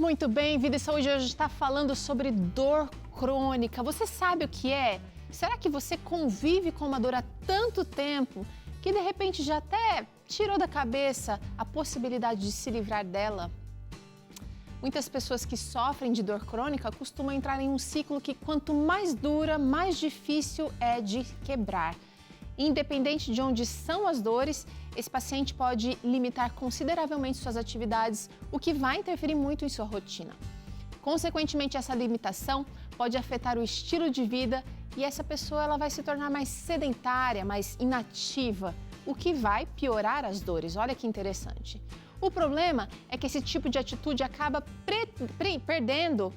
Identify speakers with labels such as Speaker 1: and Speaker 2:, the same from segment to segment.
Speaker 1: Muito bem, Vida e Saúde hoje está falando sobre dor crônica. Você sabe o que é? Será que você convive com uma dor há tanto tempo que de repente já até tirou da cabeça a possibilidade de se livrar dela? Muitas pessoas que sofrem de dor crônica costumam entrar em um ciclo que quanto mais dura, mais difícil é de quebrar. Independente de onde são as dores, esse paciente pode limitar consideravelmente suas atividades, o que vai interferir muito em sua rotina. Consequentemente, essa limitação pode afetar o estilo de vida e essa pessoa ela vai se tornar mais sedentária, mais inativa, o que vai piorar as dores. Olha que interessante. O problema é que esse tipo de atitude acaba prendendo,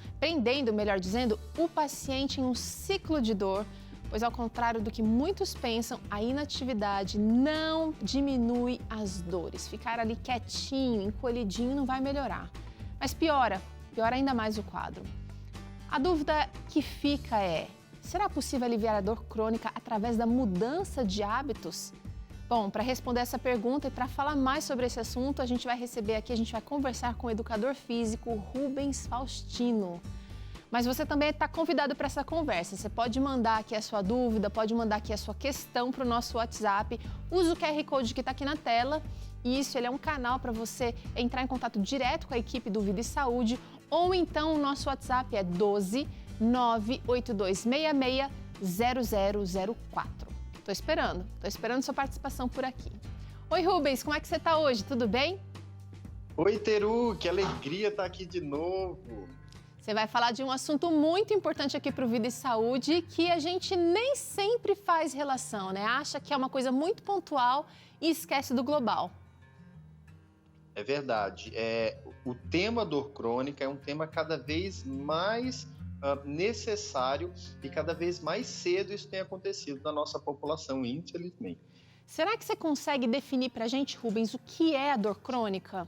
Speaker 1: melhor dizendo, o paciente em um ciclo de dor, pois ao contrário do que muitos pensam, a inatividade não diminui as dores. Ficar ali quietinho, encolhidinho não vai melhorar, mas piora ainda mais o quadro. A dúvida que fica é, será possível aliviar a dor crônica através da mudança de hábitos? Bom, para responder essa pergunta e para falar mais sobre esse assunto, a gente vai conversar com o educador físico Rubens Faustino. Mas você também está convidado para essa conversa. Você pode mandar aqui a sua dúvida, pode mandar aqui a sua questão para o nosso WhatsApp. Use o QR Code que está aqui na tela. E isso ele é um canal para você entrar em contato direto com a equipe do Vida e Saúde. Ou então o nosso WhatsApp é 12 98266 0004. Estou esperando sua participação por aqui. Oi, Rubens, como é que você está hoje? Tudo bem?
Speaker 2: Oi, Teru, que alegria estar aqui de novo.
Speaker 1: Você vai falar de um assunto muito importante aqui para o Vida e Saúde, que a gente nem sempre faz relação, né? Acha que é uma coisa muito pontual e esquece do global.
Speaker 2: É verdade. O tema dor crônica é um tema cada vez mais necessário e cada vez mais cedo isso tem acontecido na nossa população, infelizmente.
Speaker 1: Será que você consegue definir para a gente, Rubens, o que é a dor crônica?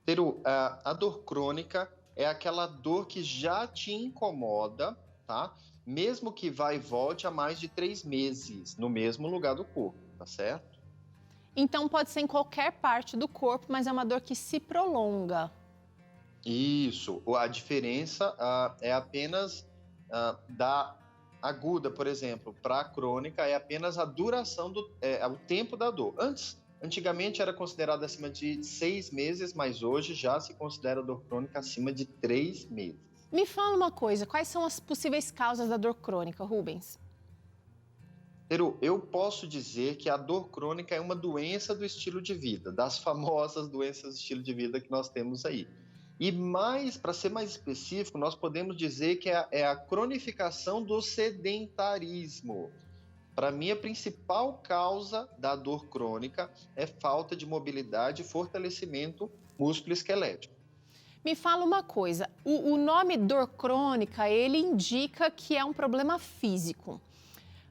Speaker 2: Teru, a dor crônica é aquela dor que já te incomoda, tá? Mesmo que vá e volte há mais de 3 meses no mesmo lugar do corpo, tá certo?
Speaker 1: Então pode ser em qualquer parte do corpo, mas é uma dor que se prolonga.
Speaker 2: Isso. A diferença é apenas da aguda, por exemplo, para a crônica é apenas a duração o tempo da dor. Antigamente era considerado acima de 6 meses, mas hoje já se considera dor crônica acima de 3 meses.
Speaker 1: Me fala uma coisa, quais são as possíveis causas da dor crônica, Rubens?
Speaker 2: Teru, eu posso dizer que a dor crônica é uma doença do estilo de vida, das famosas doenças do estilo de vida que nós temos aí. E para ser mais específico, nós podemos dizer que é a cronificação do sedentarismo. Para mim, a principal causa da dor crônica é falta de mobilidade e fortalecimento músculo-esquelético.
Speaker 1: Me fala uma coisa, o nome dor crônica, ele indica que é um problema físico.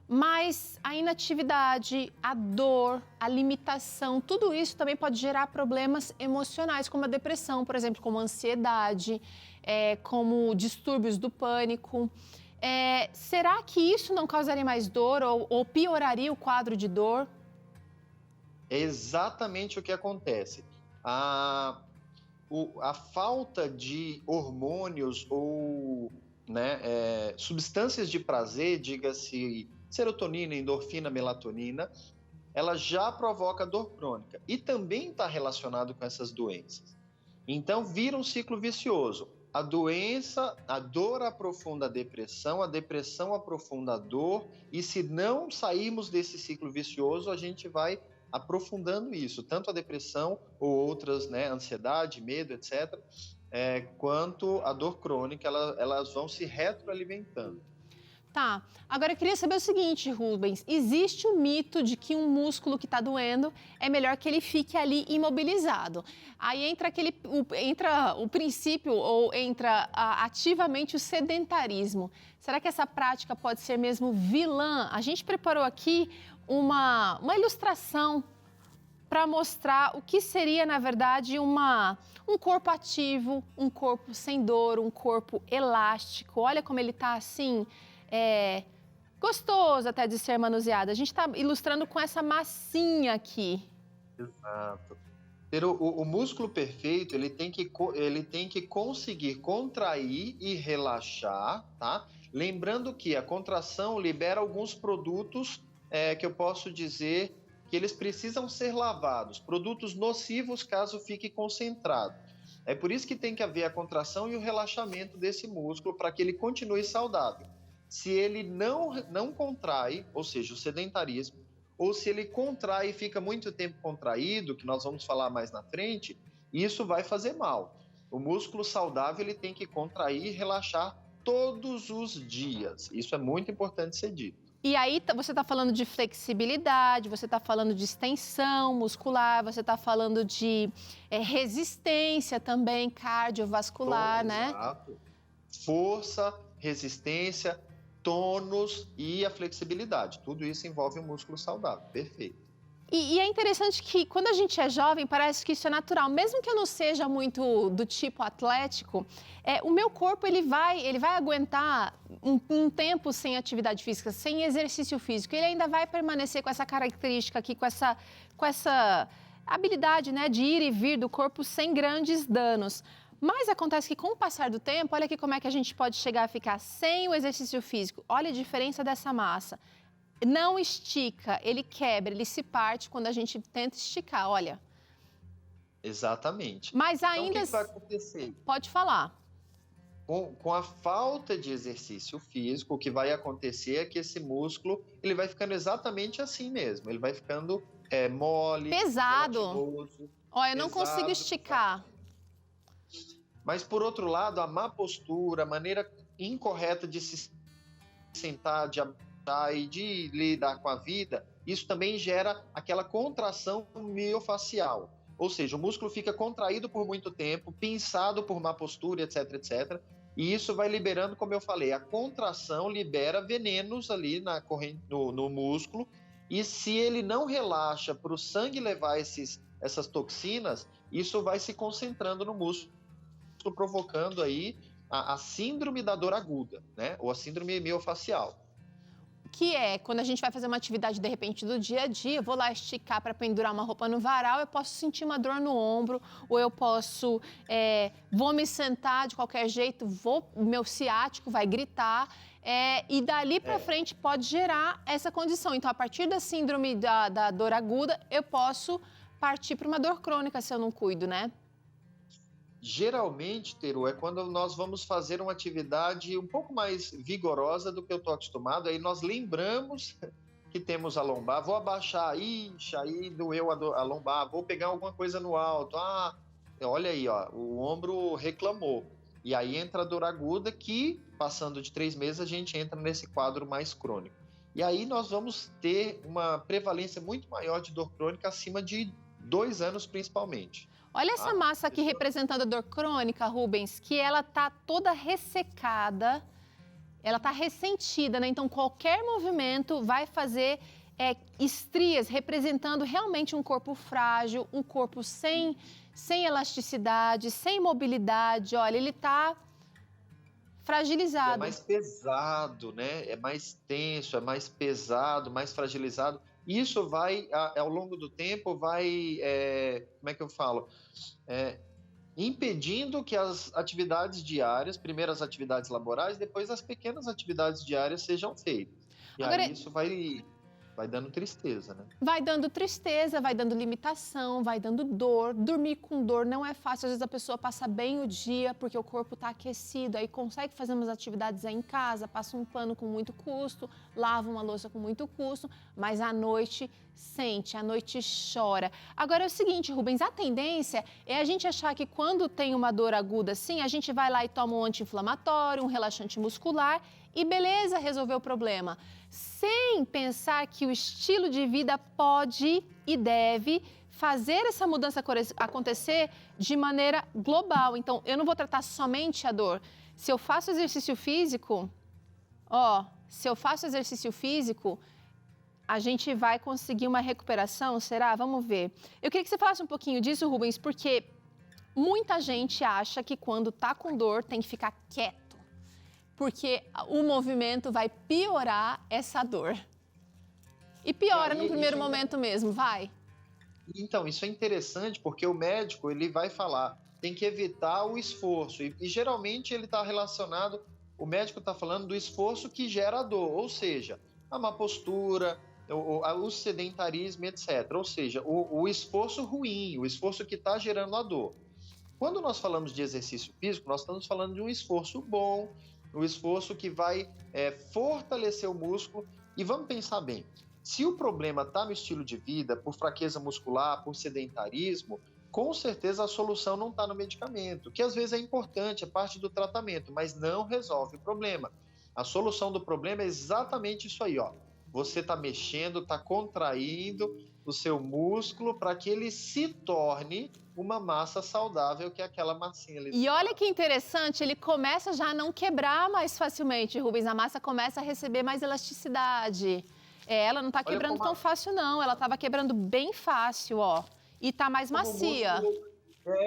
Speaker 1: Mas a inatividade, a dor, a limitação, tudo isso também pode gerar problemas emocionais, como a depressão, por exemplo, como a ansiedade, como distúrbios do pânico. Será que isso não causaria mais dor ou pioraria o quadro de dor?
Speaker 2: É exatamente o que acontece. A falta de hormônios ou substâncias de prazer, diga-se serotonina, endorfina, melatonina, ela já provoca dor crônica e também está relacionado com essas doenças. Então vira um ciclo vicioso. A dor aprofunda a depressão aprofunda a dor e se não sairmos desse ciclo vicioso, a gente vai aprofundando isso, tanto a depressão ou outras, ansiedade, medo, etc., quanto a dor crônica, elas vão se retroalimentando.
Speaker 1: Tá, agora eu queria saber o seguinte, Rubens, existe o mito de que um músculo que está doendo é melhor que ele fique ali imobilizado. Aí entra o princípio ou entra ativamente o sedentarismo. Será que essa prática pode ser mesmo vilã? A gente preparou aqui uma ilustração para mostrar o que seria, na verdade, um corpo ativo, um corpo sem dor, um corpo elástico. Olha como ele está assim, gostoso até de ser manuseado. A gente está ilustrando com essa massinha aqui.
Speaker 2: Exato. O músculo perfeito, ele tem que conseguir contrair e relaxar, tá? Lembrando que a contração libera alguns produtos que eu posso dizer que eles precisam ser lavados, produtos nocivos caso fique concentrado. É por isso que tem que haver a contração e o relaxamento desse músculo para que ele continue saudável. Se ele não contrai, ou seja, o sedentarismo, ou se ele contrai e fica muito tempo contraído, que nós vamos falar mais na frente, isso vai fazer mal. O músculo saudável ele tem que contrair e relaxar todos os dias. Isso é muito importante ser dito.
Speaker 1: E aí você está falando de flexibilidade, você está falando de extensão muscular, você está falando de resistência também cardiovascular, né?
Speaker 2: Exato. Força, resistência, tônus e a flexibilidade. Tudo isso envolve um músculo saudável. Perfeito.
Speaker 1: E é interessante que quando a gente é jovem, parece que isso é natural. Mesmo que eu não seja muito do tipo atlético, o meu corpo ele vai aguentar um tempo sem atividade física, sem exercício físico. Ele ainda vai permanecer com essa característica aqui, com essa habilidade, né, de ir e vir do corpo sem grandes danos. Mas acontece que com o passar do tempo, olha aqui como é que a gente pode chegar a ficar sem o exercício físico. Olha a diferença dessa massa. Não estica, ele quebra, ele se parte quando a gente tenta esticar, olha.
Speaker 2: Exatamente.
Speaker 1: Mas ainda...
Speaker 2: Então, o que vai acontecer?
Speaker 1: Pode falar.
Speaker 2: Com a falta de exercício físico, o que vai acontecer é que esse músculo ele vai ficando exatamente assim mesmo. Ele vai ficando mole,
Speaker 1: pesado. Olha, eu não consigo esticar.
Speaker 2: Mas, por outro lado, a má postura, a maneira incorreta de se sentar, de e de lidar com a vida, isso também gera aquela contração miofacial. Ou seja, o músculo fica contraído por muito tempo, pinçado por má postura, etc, etc. E isso vai liberando, como eu falei, a contração libera venenos ali na corrente, no músculo. E se ele não relaxa para o sangue levar essas toxinas, isso vai se concentrando no músculo, provocando aí a síndrome da dor aguda, né? Ou a síndrome miofacial.
Speaker 1: Que é quando a gente vai fazer uma atividade, de repente, do dia a dia, eu vou lá esticar para pendurar uma roupa no varal, eu posso sentir uma dor no ombro, ou eu posso, vou me sentar de qualquer jeito, meu ciático vai gritar, e dali para frente pode gerar essa condição. Então, a partir da síndrome da dor aguda, eu posso partir para uma dor crônica se eu não cuido, né?
Speaker 2: Geralmente, Teru, é quando nós vamos fazer uma atividade um pouco mais vigorosa do que eu estou acostumado, aí nós lembramos que temos a lombar, vou abaixar, aí doeu a lombar, vou pegar alguma coisa no alto, olha aí, ó, o ombro reclamou. E aí entra a dor aguda que, passando de 3 meses, a gente entra nesse quadro mais crônico. E aí nós vamos ter uma prevalência muito maior de dor crônica acima de 2 anos, principalmente.
Speaker 1: Olha essa massa aqui representando a dor crônica, Rubens, que ela tá toda ressecada, ela tá ressentida, né? Então, qualquer movimento vai fazer estrias, representando realmente um corpo frágil, um corpo sem elasticidade, sem mobilidade. Olha, ele tá fragilizado.
Speaker 2: É mais pesado, né? É mais tenso, é mais pesado, mais fragilizado. Isso vai, ao longo do tempo, vai, como é que eu falo? Impedindo que as atividades diárias, primeiro as atividades laborais, depois as pequenas atividades diárias sejam feitas. E agora, aí isso vai dando tristeza, né?
Speaker 1: Vai dando tristeza, vai dando limitação, vai dando dor. Dormir com dor não é fácil. Às vezes a pessoa passa bem o dia porque o corpo está aquecido, aí consegue fazer umas atividades aí em casa, passa um pano com muito custo, lava uma louça com muito custo, mas à noite sente, à noite chora. Agora é o seguinte, Rubens, a tendência é a gente achar que quando tem uma dor aguda assim, a gente vai lá e toma um anti-inflamatório, um relaxante muscular e beleza, resolveu o problema. Sem pensar que o estilo de vida pode e deve fazer essa mudança acontecer de maneira global. Então, eu não vou tratar somente a dor. Se eu faço exercício físico, a gente vai conseguir uma recuperação, será? Vamos ver. Eu queria que você falasse um pouquinho disso, Rubens, porque muita gente acha que quando tá com dor tem que ficar quieto, porque o movimento vai piorar essa dor. E piora no primeiro momento mesmo, vai?
Speaker 2: Então, isso é interessante porque o médico ele vai falar, tem que evitar o esforço, e geralmente ele está relacionado, o médico está falando do esforço que gera a dor, ou seja, a má postura, o sedentarismo, etc. Ou seja, o esforço ruim, o esforço que está gerando a dor. Quando nós falamos de exercício físico, nós estamos falando de um esforço bom, um esforço que vai fortalecer o músculo. E vamos pensar bem, se o problema está no estilo de vida, por fraqueza muscular, por sedentarismo, com certeza a solução não está no medicamento, que às vezes é importante, é parte do tratamento, mas não resolve o problema. A solução do problema é exatamente isso aí, ó. Você está mexendo, está contraindo o seu músculo para que ele se torne uma massa saudável, que é aquela massinha ali.
Speaker 1: E olha que interessante, ele começa já a não quebrar mais facilmente, Rubens. A massa começa a receber mais elasticidade. Ela não está quebrando tão fácil, não. Ela estava quebrando bem fácil, ó. E tá mais macia.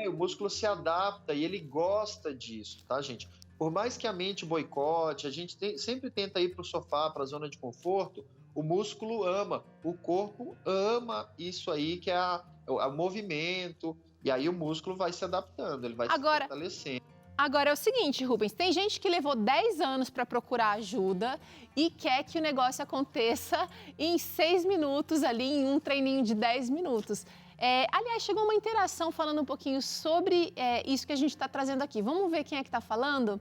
Speaker 2: O músculo se adapta e ele gosta disso, tá, gente? Por mais que a mente boicote, a gente sempre tenta ir para o sofá, para a zona de conforto, o músculo ama, o corpo ama isso aí, que é o movimento, e aí o músculo vai se adaptando, ele vai se fortalecendo.
Speaker 1: Agora é o seguinte, Rubens, tem gente que levou 10 anos para procurar ajuda e quer que o negócio aconteça em 6 minutos ali, em um treininho de 10 minutos. Aliás, chegou uma interação falando um pouquinho sobre isso que a gente está trazendo aqui. Vamos ver quem é que está falando?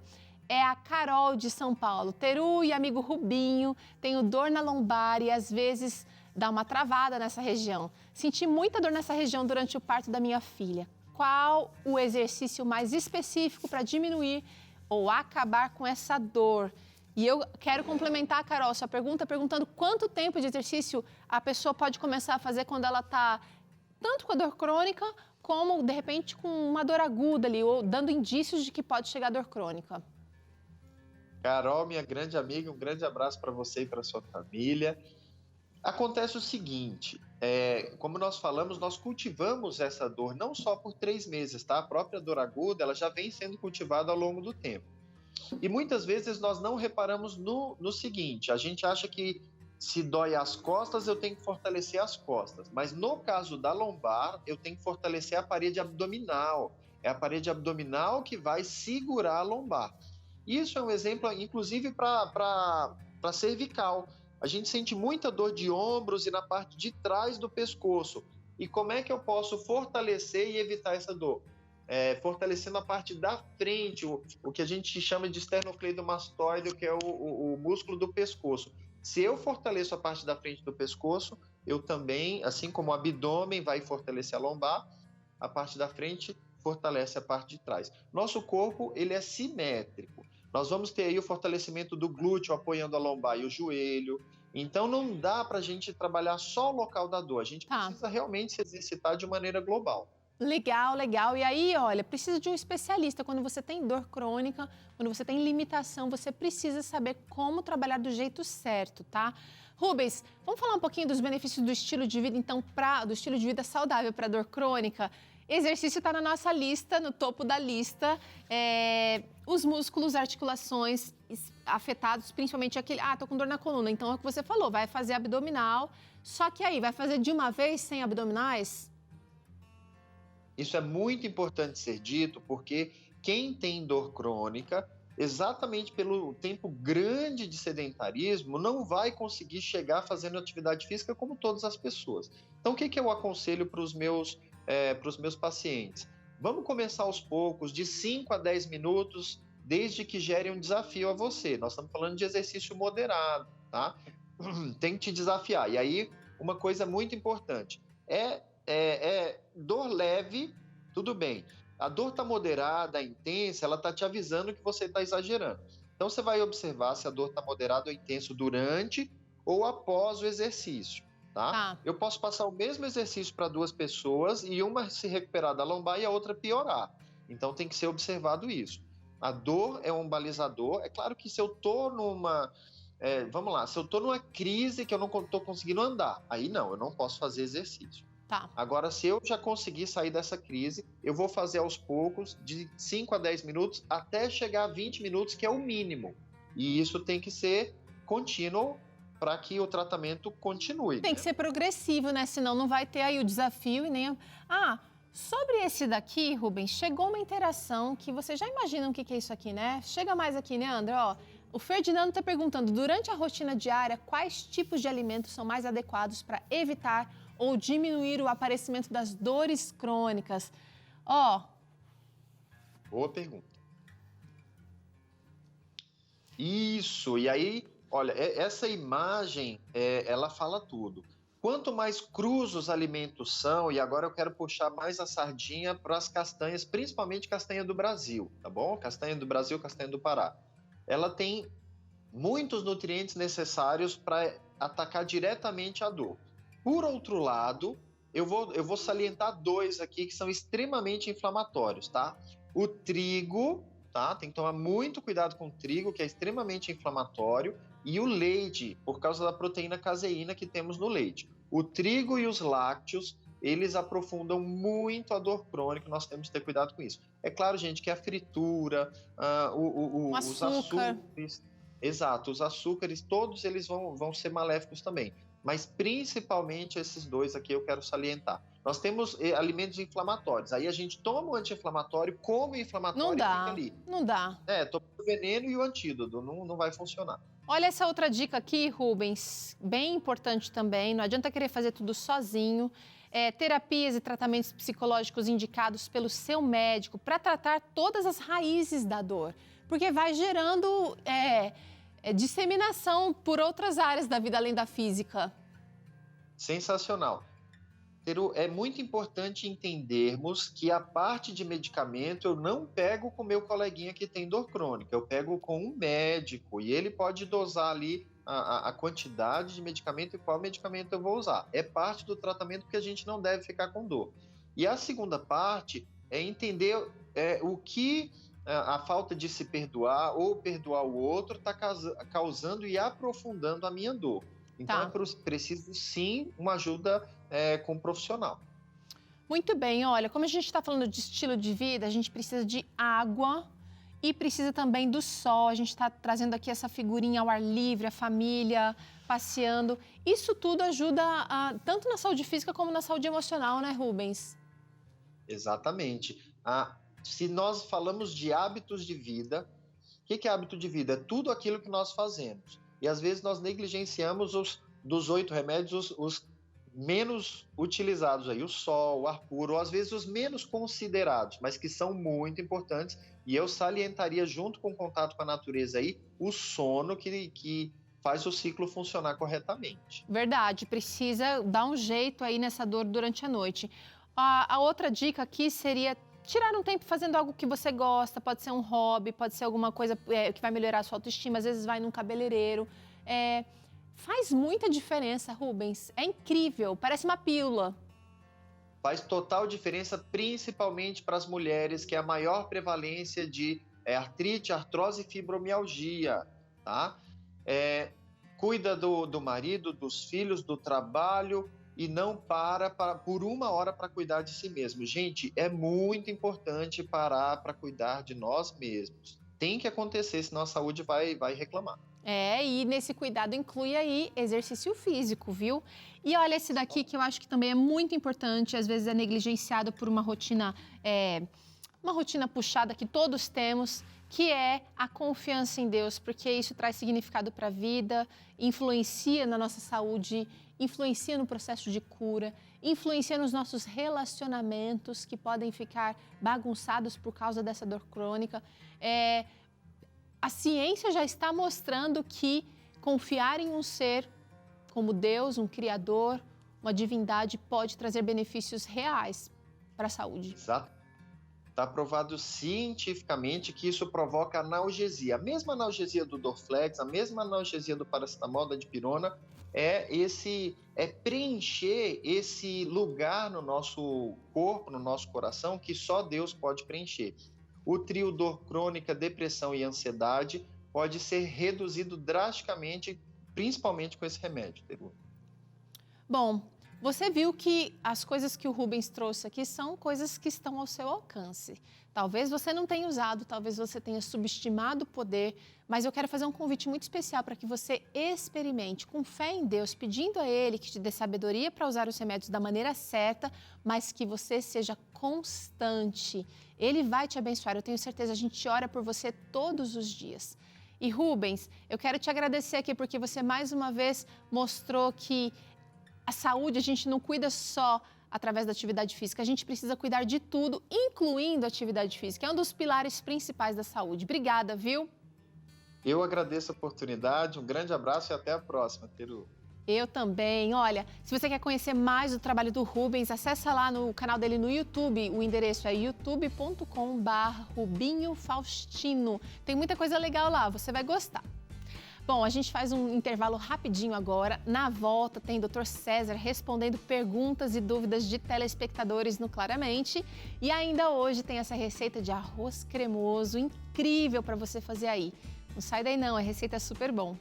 Speaker 1: É a Carol de São Paulo. Teru e amigo Rubinho, tenho dor na lombar e às vezes dá uma travada nessa região. Senti muita dor nessa região durante o parto da minha filha. Qual o exercício mais específico para diminuir ou acabar com essa dor? E eu quero complementar, Carol, sua pergunta perguntando quanto tempo de exercício a pessoa pode começar a fazer quando ela está tanto com a dor crônica como, de repente, com uma dor aguda ali, ou dando indícios de que pode chegar a dor crônica.
Speaker 2: Carol, minha grande amiga, um grande abraço para você e para sua família. Acontece o seguinte, como nós falamos, nós cultivamos essa dor não só por 3 meses, tá? A própria dor aguda, ela já vem sendo cultivada ao longo do tempo. E muitas vezes nós não reparamos no seguinte, a gente acha que se dói as costas, eu tenho que fortalecer as costas. Mas no caso da lombar, eu tenho que fortalecer a parede abdominal. É a parede abdominal que vai segurar a lombar. Isso é um exemplo, inclusive, para cervical. A gente sente muita dor de ombros e na parte de trás do pescoço. E como é que eu posso fortalecer e evitar essa dor? Fortalecendo a parte da frente, o que a gente chama de esternocleidomastoide, que é o músculo do pescoço. Se eu fortaleço a parte da frente do pescoço, eu também, assim como o abdômen vai fortalecer a lombar, a parte da frente fortalece a parte de trás. Nosso corpo, ele é simétrico. Nós vamos ter aí o fortalecimento do glúteo apoiando a lombar e o joelho. Então, não dá para a gente trabalhar só o local da dor. A gente precisa realmente se exercitar de maneira global.
Speaker 1: Legal, legal. E aí, olha, precisa de um especialista. Quando você tem dor crônica, quando você tem limitação, você precisa saber como trabalhar do jeito certo, tá? Rubens, vamos falar um pouquinho dos benefícios do estilo de vida, então, do estilo de vida saudável para dor crônica? Exercício está na nossa lista, no topo da lista. Os músculos, articulações afetados, principalmente aquele... tô com dor na coluna. Então, é o que você falou, vai fazer abdominal. Só que aí, vai fazer de uma vez sem abdominais?
Speaker 2: Isso é muito importante ser dito, porque quem tem dor crônica, exatamente pelo tempo grande de sedentarismo, não vai conseguir chegar fazendo atividade física como todas as pessoas. Então, o que eu aconselho para os meus pacientes? Vamos começar aos poucos, de 5 a 10 minutos, desde que gere um desafio a você. Nós estamos falando de exercício moderado, tá? Tem que te desafiar. E aí, uma coisa muito importante, dor leve, tudo bem. A dor está moderada, intensa, ela está te avisando que você está exagerando. Então, você vai observar se a dor está moderada ou intensa durante ou após o exercício, tá? Eu posso passar o mesmo exercício para 2 pessoas e uma se recuperar da lombar e a outra piorar. Então, tem que ser observado isso. A dor é um balizador. É claro que se eu estou numa... se eu estou numa crise que eu não estou conseguindo andar, aí não, eu não posso fazer exercício. Agora, se eu já conseguir sair dessa crise, eu vou fazer aos poucos, de 5 a 10 minutos, até chegar a 20 minutos, que é o mínimo. E isso tem que ser contínuo para que o tratamento continue.
Speaker 1: Tem que ser progressivo, né? Senão não vai ter aí o desafio e nem... Sobre esse daqui, Rubens, chegou uma interação que vocês já imaginam o que é isso aqui, né? Chega mais aqui, né, André? Ó, o Ferdinando está perguntando, durante a rotina diária, quais tipos de alimentos são mais adequados para evitar ou diminuir o aparecimento das dores crônicas?
Speaker 2: Boa pergunta. Isso, e aí, olha, essa imagem, ela fala tudo. Quanto mais crus os alimentos são, e agora eu quero puxar mais a sardinha para as castanhas, principalmente castanha do Brasil, tá bom? Castanha do Brasil, castanha do Pará. Ela tem muitos nutrientes necessários para atacar diretamente a dor. Por outro lado, eu vou salientar 2 aqui que são extremamente inflamatórios, tá? O trigo, tá? Tem que tomar muito cuidado com o trigo, que é extremamente inflamatório, e o leite, por causa da proteína caseína que temos no leite. O trigo e os lácteos, eles aprofundam muito a dor crônica, nós temos que ter cuidado com isso. É claro, gente, que a fritura, os açúcares... Exato, os açúcares, todos eles vão ser maléficos também. Mas principalmente esses 2 aqui eu quero salientar. Nós temos alimentos inflamatórios. Aí a gente toma o anti-inflamatório, come o inflamatório e fica ali.
Speaker 1: Não dá.
Speaker 2: Toma o veneno e o antídoto, não vai funcionar.
Speaker 1: Olha essa outra dica aqui, Rubens, bem importante também. Não adianta querer fazer tudo sozinho. Terapias e tratamentos psicológicos indicados pelo seu médico para tratar todas as raízes da dor. Porque vai gerando disseminação por outras áreas da vida além da física.
Speaker 2: Sensacional. É muito importante entendermos que a parte de medicamento eu não pego com meu coleguinha que tem dor crônica, eu pego com um médico e ele pode dosar ali a quantidade de medicamento e qual medicamento eu vou usar. É parte do tratamento que a gente não deve ficar com dor. E a segunda parte é entender o que a falta de se perdoar ou perdoar o outro está causando e aprofundando a minha dor. Então, é preciso, sim, uma ajuda com um profissional.
Speaker 1: Muito bem, olha, como a gente está falando de estilo de vida, a gente precisa de água e precisa também do sol. A gente está trazendo aqui essa figurinha ao ar livre, a família passeando. Isso tudo ajuda tanto na saúde física como na saúde emocional, né, Rubens?
Speaker 2: Exatamente. Se nós falamos de hábitos de vida, o que é hábito de vida? É tudo aquilo que nós fazemos. E às vezes nós negligenciamos dos 8 remédios, os menos utilizados aí, o sol, o ar puro, ou às vezes os menos considerados, mas que são muito importantes. E eu salientaria, junto com o contato com a natureza aí, o sono que faz o ciclo funcionar corretamente.
Speaker 1: Verdade, precisa dar um jeito aí nessa dor durante a noite. A outra dica aqui seria tirar um tempo fazendo algo que você gosta, pode ser um hobby, pode ser alguma coisa que vai melhorar a sua autoestima, às vezes vai num cabeleireiro. Faz muita diferença, Rubens. É incrível, parece uma pílula.
Speaker 2: Faz total diferença, principalmente para as mulheres, que é a maior prevalência de artrite, artrose e fibromialgia, tá? Cuida do marido, dos filhos, do trabalho e não para por 1 hora para cuidar de si mesmo. Gente, é muito importante parar para cuidar de nós mesmos. Tem que acontecer, senão a saúde vai reclamar.
Speaker 1: E nesse cuidado inclui aí exercício físico, viu? E olha esse daqui que eu acho que também é muito importante, às vezes é negligenciado por uma rotina puxada que todos temos, que é a confiança em Deus, porque isso traz significado para a vida, influencia na nossa saúde, influencia no processo de cura, influencia nos nossos relacionamentos que podem ficar bagunçados por causa dessa dor crônica. A ciência já está mostrando que confiar em um ser como Deus, um Criador, uma divindade, pode trazer benefícios reais para a saúde.
Speaker 2: Exato. Está provado cientificamente que isso provoca analgesia. A mesma analgesia do Dorflex, a mesma analgesia do paracetamol, da dipirona, é preencher esse lugar no nosso corpo, no nosso coração, que só Deus pode preencher. O trio dor crônica, depressão e ansiedade pode ser reduzido drasticamente, principalmente com esse remédio, Teru.
Speaker 1: Bom, Você viu que as coisas que o Rubens trouxe aqui são coisas que estão ao seu alcance. Talvez você não tenha usado, talvez você tenha subestimado o poder, mas eu quero fazer um convite muito especial para que você experimente com fé em Deus, pedindo a Ele que te dê sabedoria para usar os remédios da maneira certa, mas que você seja constante. Ele vai te abençoar, eu tenho certeza, a gente ora por você todos os dias. E Rubens, eu quero te agradecer aqui porque você mais uma vez mostrou que a saúde a gente não cuida só através da atividade física, a gente precisa cuidar de tudo, incluindo a atividade física. É um dos pilares principais da saúde. Obrigada, viu?
Speaker 2: Eu agradeço a oportunidade, um grande abraço e até a próxima, Teru.
Speaker 1: Eu também. Olha, se você quer conhecer mais do trabalho do Rubens, acessa lá no canal dele no YouTube. O endereço é youtube.com/Rubinho Faustino. Tem muita coisa legal lá, você vai gostar. Bom, a gente faz um intervalo rapidinho agora. Na volta tem Dr. César respondendo perguntas e dúvidas de telespectadores no Claramente. E ainda hoje tem essa receita de arroz cremoso incrível para você fazer aí. Não sai daí não, a receita é super bom.